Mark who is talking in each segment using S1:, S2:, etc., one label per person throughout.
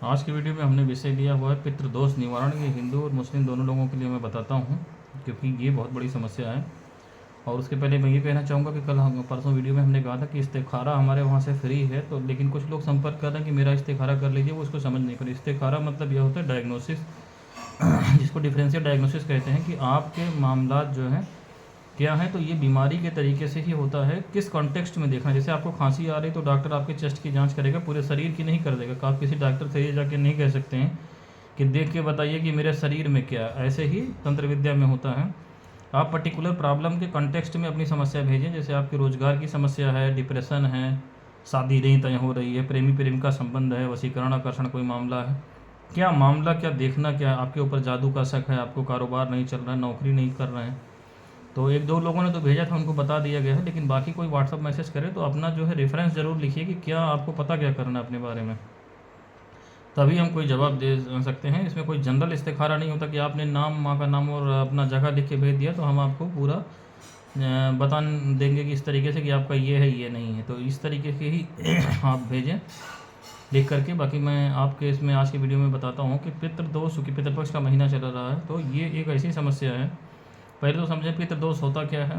S1: आज की वीडियो में हमने विषय लिया हुआ है पितृदोष निवारण। ये हिंदू और मुस्लिम दोनों लोगों के लिए मैं बताता हूँ, क्योंकि ये बहुत बड़ी समस्या है। और उसके पहले मैं ये कहना चाहूँगा कि कल हम परसों वीडियो में हमने कहा था कि इस्तिखारा हमारे वहाँ से फ्री है, तो लेकिन कुछ लोग संपर्क कर रहे हैं कि मेरा इस्तिखारा कर लीजिए, वो उसको समझ नहीं कर रहे। इस्तिखारा मतलब यह होता है डायग्नोसिस, जिसको डिफरेंशियल डायग्नोसिस कहते हैं कि आपके मामला जो हैं क्या है, तो ये बीमारी के तरीके से ही होता है। किस कॉन्टेक्स्ट में देखना, जैसे आपको खांसी आ रही तो डॉक्टर आपके चेस्ट की जांच करेगा, पूरे शरीर की नहीं कर देगा। आप किसी डॉक्टर से ये जाके नहीं कह सकते हैं कि देख के बताइए कि मेरे शरीर में क्या। ऐसे ही तंत्र विद्या में होता है। आप पर्टिकुलर प्रॉब्लम के कॉन्टेक्स्ट में अपनी समस्या भेजें। जैसे आपकी रोजगार की समस्या है, डिप्रेशन है, शादी नहीं तय हो रही है, प्रेमी प्रेमिका संबंध है, वशीकरण आकर्षण कोई मामला है, क्या मामला, क्या देखना, क्या आपके ऊपर जादू का शक है, आपको कारोबार नहीं चल रहा है, नौकरी नहीं कर रहे हैं। तो एक दो लोगों ने तो भेजा था, उनको बता दिया गया है, लेकिन बाकी कोई व्हाट्सअप मैसेज करे तो अपना जो है रेफरेंस ज़रूर लिखिए कि क्या आपको पता क्या करना है अपने बारे में, तभी हम कोई जवाब दे सकते हैं। इसमें कोई जनरल इस्तिखारा नहीं होता कि आपने नाम, माँ का नाम और अपना जगह लिख के भेज दिया तो हम आपको पूरा बता देंगे कि इस तरीके से कि आपका ये है ये नहीं है। तो इस तरीके के ही आप भेजें लिख करके। बाकी मैं आपके इसमें आज की वीडियो में बताता हूँ कि पितृदोष, चूँकि पितृपक्ष का महीना चल रहा है, तो ये एक ऐसी समस्या है। पहले तो समझें पितृदोष होता क्या है,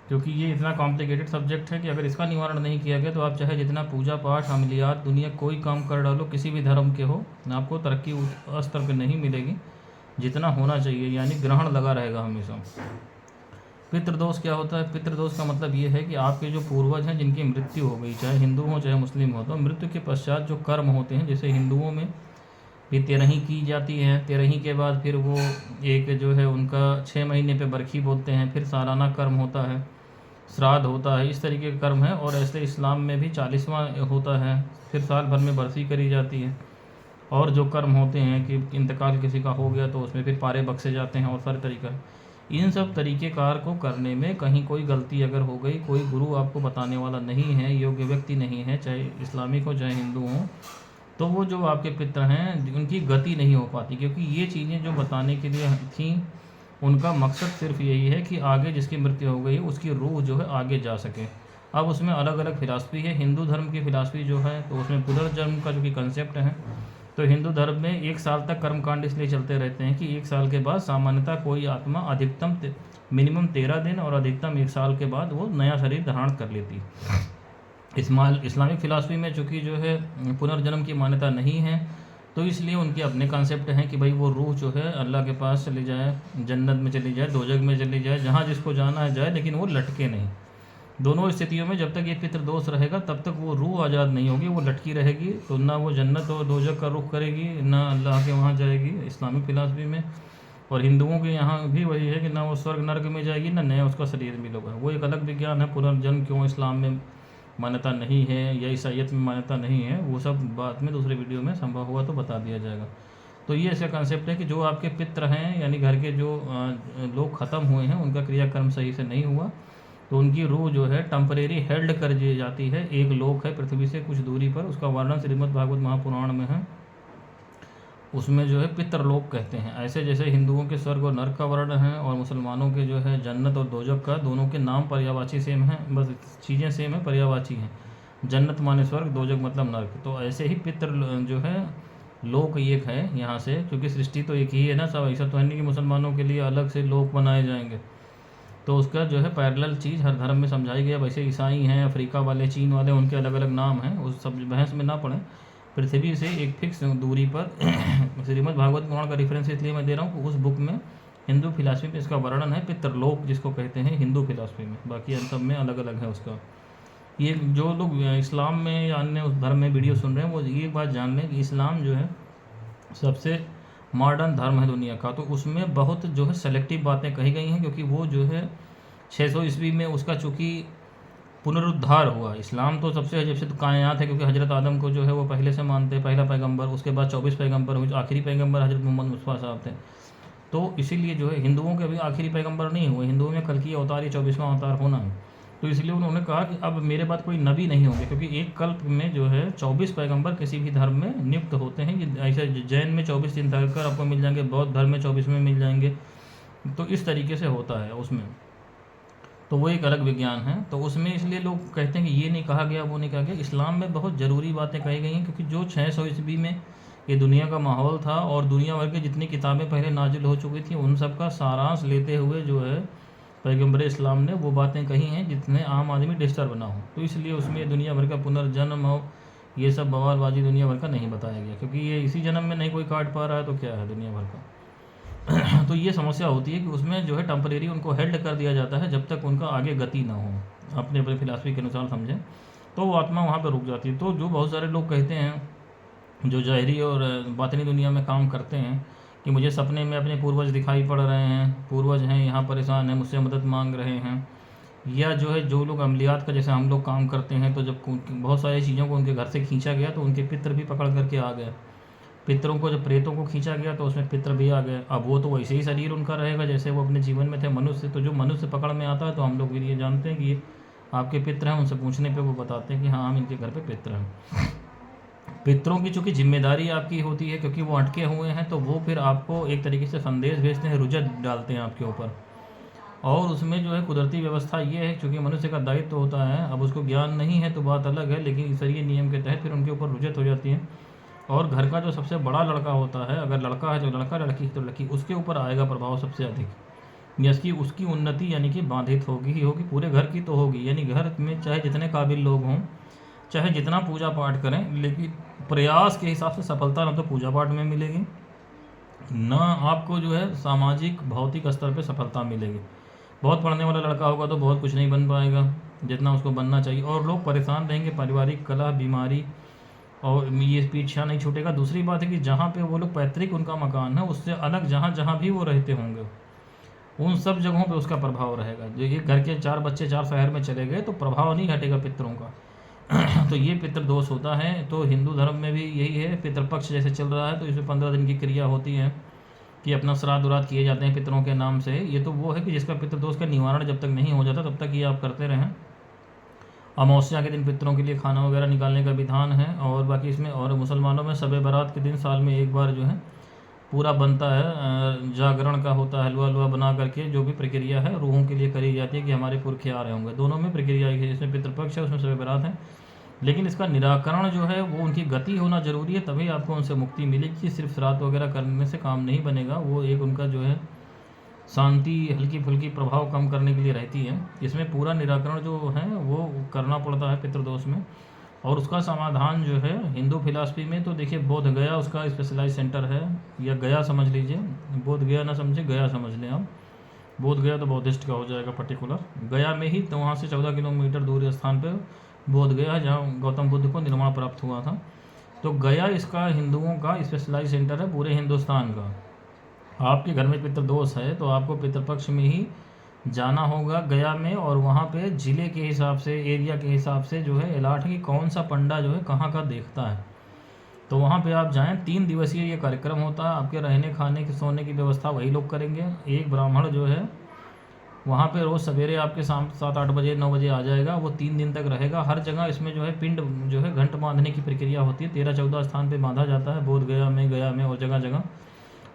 S1: क्योंकि ये इतना कॉम्प्लिकेटेड सब्जेक्ट है कि अगर इसका निवारण नहीं किया गया तो आप चाहे जितना पूजा पाठ, अमलियात, दुनिया कोई काम कर डालो, किसी भी धर्म के हो, आपको तरक्की उस स्तर पर नहीं मिलेगी जितना होना चाहिए, यानी ग्रहण लगा रहेगा हमेशा। पितृदोष क्या होता है? पितृदोष का मतलब ये है कि आपके जो पूर्वज हैं जिनकी मृत्यु हो गई, चाहे हिंदू हो चाहे मुस्लिम हो, तो मृत्यु के पश्चात जो कर्म होते हैं, जैसे हिंदुओं में भी तेरही की जाती है, तेरही के बाद फिर वो एक जो है उनका 6 महीने पे बरखी बोलते हैं, फिर सालाना कर्म होता है, श्राद्ध होता है, इस तरीके के कर्म है। और ऐसे इस्लाम में भी 40वां होता है, फिर साल भर में बरसी करी जाती है। और जो कर्म होते हैं कि इंतकाल किसी का हो गया तो उसमें फिर पारे बख्शे जाते हैं, और सारे तरीका। इन सब तरीक़ेकार को करने में कहीं कोई गलती अगर हो गई, कोई गुरु आपको बताने वाला नहीं है, योग्य व्यक्ति नहीं है, चाहे इस्लामिक हो चाहे हिंदू हो, तो वो जो आपके पितर हैं उनकी गति नहीं हो पाती। क्योंकि ये चीज़ें जो बताने के लिए थी, उनका मकसद सिर्फ यही है कि आगे जिसकी मृत्यु हो गई उसकी रूह जो है आगे जा सके। अब उसमें अलग अलग फिलासफी है। हिंदू धर्म की फिलासफी जो है, तो उसमें पुनर्जन्म का जो कि कंसेप्ट है, तो हिंदू धर्म में 1 साल तक कर्मकांड इसलिए चलते रहते हैं कि 1 साल के बाद सामान्यतः कोई आत्मा अधिकतम मिनिमम 13 दिन और अधिकतम 1 साल के बाद वो नया शरीर धारण कर लेती है। इस्लामिक फ़िलासफ़ी में चूँकि जो है पुनर्जन्म की मान्यता नहीं है, तो इसलिए उनके अपने कॉन्सेप्ट हैं कि भाई वो रूह जो है अल्लाह के पास चली जाए, जन्नत में चली जाए, दोजख में चली जाए, जहाँ जिसको जाना है जाए, लेकिन वो लटके नहीं। दोनों स्थितियों में जब तक ये पितृदोष रहेगा तब तक वो रूह आज़ाद नहीं होगी, वो लटकी रहेगी। तो ना वो जन्नत और दोजख का रुख करेगी, ना अल्लाह के वहाँ जाएगी इस्लामिक फ़िलासफ़ी में। और हिंदुओं के यहाँ भी वही है कि ना वो स्वर्ग नर्क में जाएगी, ना नया उसका शरीर मिलेगा। वो एक अलग विज्ञान है। पुनर्जन्म क्यों इस्लाम में मान्यता नहीं है या ईसाइयत में मान्यता नहीं है, वो सब बाद में दूसरे वीडियो में संभव हुआ तो बता दिया जाएगा। तो ये ऐसा कंसेप्ट है कि जो आपके पितृ हैं, यानी घर के जो लोग ख़त्म हुए हैं, उनका क्रियाक्रम सही से नहीं हुआ, तो उनकी रूह जो है टेम्परेरी हेल्ड कर दी जाती है। एक लोक है पृथ्वी से कुछ दूरी पर, उसका वर्णन श्रीमद् भागवत महापुराण में है। उसमें जो है पितृलोक कहते हैं। ऐसे जैसे हिंदुओं के स्वर्ग और नर्क का वर्णन है, और मुसलमानों के जो है जन्नत और दोजख का, दोनों के नाम पर्यायवाची सेम है, बस चीज़ें सेम है, पर्यायवाची हैं। जन्नत माने स्वर्ग, दोजख मतलब नर्क। तो ऐसे ही पितृ जो है लोक एक है यहाँ से, क्योंकि सृष्टि तो एक ही है ना सब। ऐसा तो है नहीं कि मुसलमानों के लिए अलग से लोक बनाए जाएंगे। तो उसका जो है पैरेलल चीज़ हर धर्म में समझाई गई है। वैसे ईसाई हैं, अफ्रीका वाले, चीन वाले, उनके अलग अलग नाम हैं, उस सब बहस में ना पड़ें। पृथ्वी से एक फिक्स दूरी पर श्रीमद् भागवत पुराण का रेफरेंस इसलिए मैं दे रहा हूँ कि उस बुक में हिंदू फिलासफी में इसका वर्णन है, पितृलोक जिसको कहते हैं हिंदू फिलासफी में। बाकी इन सब में अलग अलग है उसका। ये जो लोग इस्लाम में या अन्य उस धर्म में वीडियो सुन रहे हैं, वो ये बात जान लें कि इस्लाम जो है सबसे मॉडर्न धर्म है दुनिया का। तो उसमें बहुत जो है सेलेक्टिव बातें कही गई हैं, क्योंकि वो जो है 600 ईस्वी में उसका चूँकि पुनरुद्धार हुआ। इस्लाम तो सबसे जब से तो कायनात है, क्योंकि हज़रत आदम को जो है वो पहले से मानते हैं, पहला पैगंबर, उसके बाद 24 पैगंबर हुए, आखिरी पैगंबर हज़रत मोहम्मद मुस्तफ़ा साहब थे। तो इसीलिए जो है हिंदुओं के अभी आखिरी पैगंबर नहीं हुए, हिंदुओं में कल की अवतार ये 24वां अवतार होना है। तो इसलिए उन्होंने कहा कि अब मेरे बाद कोई नबी नहीं होंगे, क्योंकि एक कल्प में जो है 24 पैगंबर किसी भी धर्म में नियुक्त होते हैं। कि ऐसे जैन में 24 तीर्थंकर आपको मिल जाएंगे, बौद्ध धर्म में 24 में मिल जाएंगे। तो इस तरीके से होता है उसमें। तो वो एक अलग विज्ञान है। तो उसमें इसलिए लोग कहते हैं कि ये नहीं कहा गया, वो नहीं कहा गया। इस्लाम में बहुत ज़रूरी बातें कही गई हैं, क्योंकि जो 600 ईस्वी में ये दुनिया का माहौल था और दुनिया भर की जितनी किताबें पहले नाजिल हो चुकी थी उन सब का सारांश लेते हुए जो है पैगम्बर इस्लाम ने वो बातें कही हैं जितने आम आदमी डिस्टर्ब ना हो। तो इसलिए उसमें दुनिया भर का पुनर्जन्म और ये सब बवालबाजी दुनिया भर का नहीं बताया गया, क्योंकि ये इसी जन्म में नहीं कोई काट पा रहा है तो क्या है दुनिया भर का। तो ये समस्या होती है कि उसमें जो है टेम्परेरी उनको हेल्ड कर दिया जाता है जब तक उनका आगे गति ना हो, अपने अपने फिलासफी के अनुसार समझें, तो वो आत्मा वहाँ पर रुक जाती है। तो जो बहुत सारे लोग कहते हैं जो ज़ाहिरी और बातिनी दुनिया में काम करते हैं कि मुझे सपने में अपने पूर्वज दिखाई पड़ रहे हैं, पूर्वज हैं यहाँ परेशान हैं, मुझसे मदद मांग रहे हैं, या जो है जो लोग अमलियात का जैसे हम लोग काम करते हैं तो जब बहुत सारी चीज़ों को उनके घर से खींचा गया तो उनके पितर भी पकड़ करके आ गए। पितरों को जब प्रेतों को खींचा गया तो उसमें पितर भी आ गए। अब वो तो वैसे ही शरीर उनका रहेगा जैसे वो अपने जीवन में थे मनुष्य। तो जो मनुष्य पकड़ में आता है तो हम लोग भी ये जानते हैं कि ये आपके पितर हैं, उनसे पूछने पे वो बताते हैं कि हाँ हम इनके घर पे पितर हैं। पितरों की चूँकि जिम्मेदारी आपकी होती है क्योंकि वो अटके हुए हैं, तो वो फिर आपको एक तरीके से संदेश भेजते हैं, रुजत डालते हैं आपके ऊपर। और उसमें जो है कुदरती व्यवस्था ये है, क्योंकि मनुष्य का दायित्व होता है, अब उसको ज्ञान नहीं है तो बात अलग है, लेकिन ईश्वरीय नियम के तहत फिर उनके ऊपर रुजत हो जाती है। और घर का जो सबसे बड़ा लड़का होता है, अगर लड़का है तो लड़का, लड़की है तो लड़की, उसके ऊपर आएगा प्रभाव सबसे अधिक। जिसकी उसकी उन्नति यानी कि बाधित होगी ही होगी, पूरे घर की तो होगी। यानी घर में चाहे जितने काबिल लोग हों, चाहे जितना पूजा पाठ करें, लेकिन प्रयास के हिसाब से सफलता ना तो पूजा पाठ में मिलेगी, ना आपको जो है सामाजिक भौतिक स्तर पे सफलता मिलेगी। बहुत पढ़ने वाला लड़का होगा तो बहुत कुछ नहीं बन पाएगा जितना उसको बनना चाहिए, और लोग परेशान रहेंगे, पारिवारिक कलह, बीमारी, और ये पीछा नहीं छूटेगा। दूसरी बात है कि जहाँ पे वो लोग पैतृक उनका मकान है उससे अलग जहाँ जहाँ भी वो रहते होंगे उन सब जगहों पे उसका प्रभाव रहेगा। जो ये घर के 4 बच्चे 4 शहर में चले गए तो प्रभाव नहीं हटेगा पितरों का। तो ये पितृ दोष होता है। तो हिंदू धर्म में भी यही है, पितृपक्ष जैसे चल रहा है तो इसमें 15 दिन की क्रिया होती है कि अपना श्राद्ध उराद किए जाते हैं पितरों के नाम से। ये तो वो है कि जिसका पितृदोष का निवारण जब तक नहीं हो जाता तब तक ये आप करते रहें। अमावस्या के दिन पितरों के लिए खाना वगैरह निकालने का विधान है। और बाकी इसमें, और मुसलमानों में शब बारात के दिन साल में एक बार जो है पूरा बनता है, जागरण का होता है, हलवा हलवा बना करके जो भी प्रक्रिया है रूहों के लिए करी जाती है कि हमारे पुरखे आ रहे होंगे। दोनों में प्रक्रिया एक है, जिसमें पितृपक्ष है उसमें शब बारात है। लेकिन इसका निराकरण जो है वो उनकी गति होना जरूरी है, तभी आपको उनसे मुक्ति मिलेगी। सिर्फ श्राद्ध वगैरह करने से काम नहीं बनेगा, वो एक उनका जो है शांति हल्की फुल्की प्रभाव कम करने के लिए रहती है। इसमें पूरा निराकरण जो है वो करना पड़ता है पितृदोष में। और उसका समाधान जो है हिंदू फिलासफी में, तो देखिए बोध गया उसका स्पेशलाइज सेंटर है, या गया समझ लीजिए, बोध गया ना समझे गया समझ लें आप। बोध गया तो बौद्धिस्ट का हो जाएगा पर्टिकुलर, गया में ही, तो वहाँ से 14 किलोमीटर दूर स्थान पर बोध गया जहाँ गौतम बुद्ध को निर्माण प्राप्त हुआ था। तो गया इसका हिंदुओं का स्पेशलाइज सेंटर है पूरे हिंदुस्तान का। आपके घर में पितृदोष है तो आपको पितृपक्ष में ही जाना होगा गया में, और वहाँ पे ज़िले के हिसाब से, एरिया के हिसाब से जो है अलॉट है कि कौन सा पंडा जो है कहाँ का देखता है, तो वहाँ पे आप जाएं। 3 दिवसीय ये कार्यक्रम होता है। आपके रहने खाने की सोने की व्यवस्था वही लोग करेंगे। एक ब्राह्मण जो है वहाँ पे रोज़ सवेरे आपके शाम 7-8 बजे 9 बजे आ जाएगा, वो 3 दिन तक रहेगा। हर जगह इसमें जो है पिंड जो है घंट बांधने की प्रक्रिया होती है, 13-14 स्थान पे बांधा जाता है, बोध गया में और जगह जगह।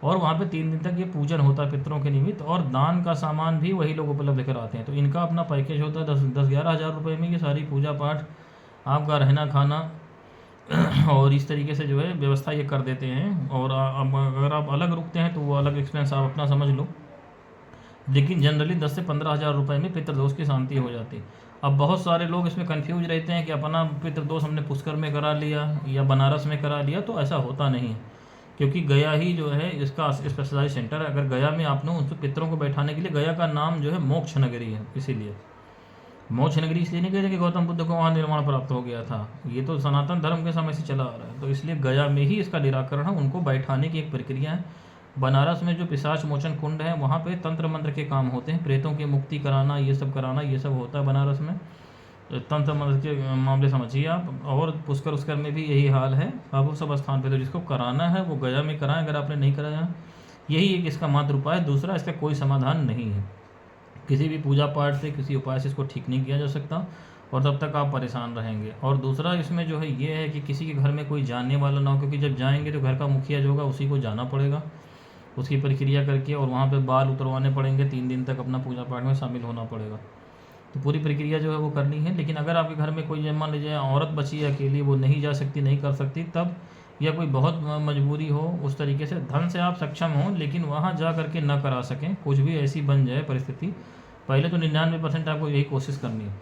S1: और वहाँ पे 3 दिन तक ये पूजन होता है पितरों के निमित्त, और दान का सामान भी वही लोग उपलब्ध कराते हैं। तो इनका अपना पैकेज होता है 10-11 हज़ार रुपये में ये सारी पूजा पाठ, आपका रहना खाना और इस तरीके से जो है व्यवस्था ये कर देते हैं। और अगर आप अलग रुकते हैं तो वो अलग एक्सपेंस आप अपना समझ लो, लेकिन जनरली 10 से 15 हज़ार रुपये में पितृदोष की शांति हो जाती है। अब बहुत सारे लोग इसमें कंफ्यूज रहते हैं कि अपना पितृदोष हमने पुष्कर में करा लिया या बनारस में करा लिया, तो ऐसा होता नहीं है, क्योंकि गया ही जो है इसका स्पेशलाइज सेंटर है। अगर गया में आपने उन पितरों को बैठाने के लिए, गया का नाम जो है मोक्ष नगरी है, इसीलिए मोक्ष नगरी इसलिए नहीं कहते कि गौतम बुद्ध को वहाँ निर्माण प्राप्त हो गया था, ये तो सनातन धर्म के समय से चला आ रहा है। तो इसलिए गया में ही इसका निराकरण है, उनको बैठाने की एक प्रक्रिया है। बनारस में जो पिशाच मोचन कुंड है वहाँ पे तंत्र मंत्र के काम होते हैं, प्रेतों की मुक्ति कराना, ये सब कराना, ये सब होता है बनारस में। तंत्र मंत्र के मामले समझिए आप। और पुष्कर उसकर में भी यही हाल है। अब वो सब स्थान पे तो जिसको कराना है वो गया में कराएं, अगर आपने नहीं कराया। यही एक इसका मात्र उपाय, दूसरा इसका कोई समाधान नहीं है। किसी भी पूजा पाठ से, किसी उपाय से इसको ठीक नहीं किया जा सकता, और तब तक आप परेशान रहेंगे। और दूसरा इसमें जो है ये है कि किसी के घर में कोई जानने वाला ना हो, क्योंकि जब जाएंगे तो घर का मुखिया जो होगा उसी को जाना पड़ेगा, उसकी प्रक्रिया करके, और वहाँ पे बाल उतरवाने पड़ेंगे, 3 दिन तक अपना पूजा पाठ में शामिल होना पड़ेगा। तो पूरी प्रक्रिया जो है वो करनी है। लेकिन अगर आपके घर में कोई, मान लीजिए औरत बची है अकेली, वो नहीं जा सकती, नहीं कर सकती, तब या कोई बहुत मजबूरी हो, उस तरीके से धन से आप सक्षम हों लेकिन वहाँ जा करके न करा सकें, कुछ भी ऐसी बन जाए परिस्थिति, पहले तो 99% आपको यही कोशिश करनी है।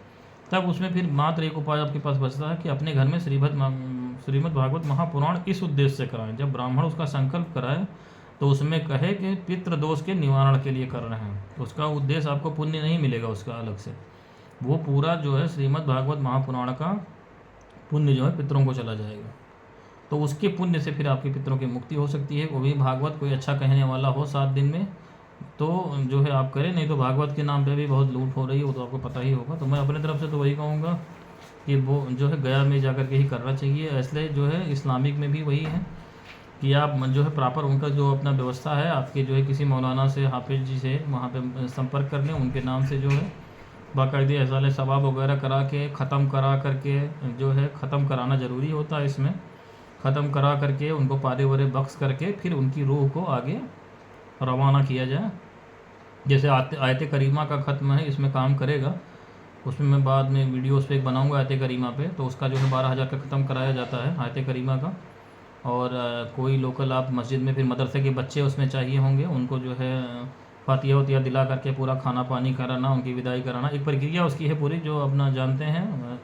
S1: तब उसमें फिर मात्र एक उपाय आपके पास बचता है कि अपने घर में श्रीमद् भागवत महापुराण इस उद्देश्य से कराएं। जब ब्राह्मण उसका संकल्प कराए तो उसमें कहे कि पितृ दोष के निवारण के लिए कर रहे हैं। उसका उद्देश्य आपको पुण्य नहीं मिलेगा उसका अलग से, वो पूरा जो है श्रीमद् भागवत महापुराण का पुण्य जो है पितरों को चला जाएगा। तो उसके पुण्य से फिर आपके पितरों की मुक्ति हो सकती है। वो भी भागवत कोई अच्छा कहने वाला हो 7 दिन में तो जो है आप करें, नहीं तो भागवत के नाम पे भी बहुत लूट हो रही है, वो तो आपको पता ही होगा। तो मैं अपने तरफ से तो वही कहूँगा कि वो जो है गया में जा कर के ही करना चाहिए। इसलिए जो है इस्लामिक में भी वही है कि आप जो है प्रॉपर उनका जो अपना व्यवस्था है, आपके जो है किसी मौलाना से, हाफिज जी से वहाँ पे संपर्क कर लें, उनके नाम से जो है बाकायदे एहसाल सवाब वगैरह करा के ख़त्म करा करके जो है ख़त्म कराना ज़रूरी होता है। इसमें ख़त्म करा करके उनको पारे वरे बख्श करके फिर उनकी रूह को आगे रवाना किया जाए। जैसे आयत करीमा का ख़त्म है, इसमें काम करेगा, उसमें मैं बाद में वीडियोस पे बनाऊंगा आयत करीमा पे। तो उसका जो है 12,000 का ख़त्म कराया जाता है आयत करीमा का। और कोई लोकल आप मस्जिद में फिर मदरसे के बच्चे उसमें चाहिए होंगे, उनको जो है फातिया वतिया दिला करके पूरा खाना पानी कराना, उनकी विदाई कराना, एक प्रक्रिया उसकी है पूरी जो अपना जानते हैं।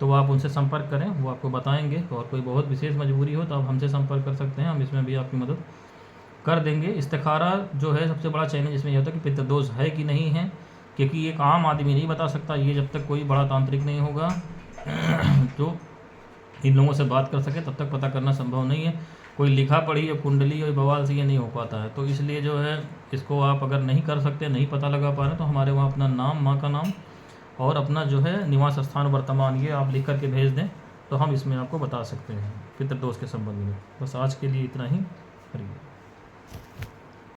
S1: तो आप उनसे संपर्क करें, वो आपको बताएंगे। और कोई बहुत विशेष मजबूरी हो तो आप हमसे संपर्क कर सकते हैं, हम इसमें भी आपकी मदद कर देंगे। इस्तिखारा जो है सबसे बड़ा चैलेंज इसमें यह होता है कि पितृदोष है कि नहीं है, क्योंकि एक आम आदमी नहीं बता सकता ये, जब तक कोई बड़ा तांत्रिक नहीं होगा तो इन लोगों से बात कर सके तब तक पता करना संभव नहीं है। कोई लिखा पढ़ी या कुंडली और बवाल से ये नहीं हो पाता है। तो इसलिए जो है इसको आप अगर नहीं कर सकते, नहीं पता लगा पा रहे, तो हमारे वहाँ अपना नाम, माँ का नाम और अपना जो है निवास स्थान वर्तमान ये आप लिख करके भेज दें तो हम इसमें आपको बता सकते हैं पितृदोष के संबंध में। बस आज के लिए इतना ही। हरिओम।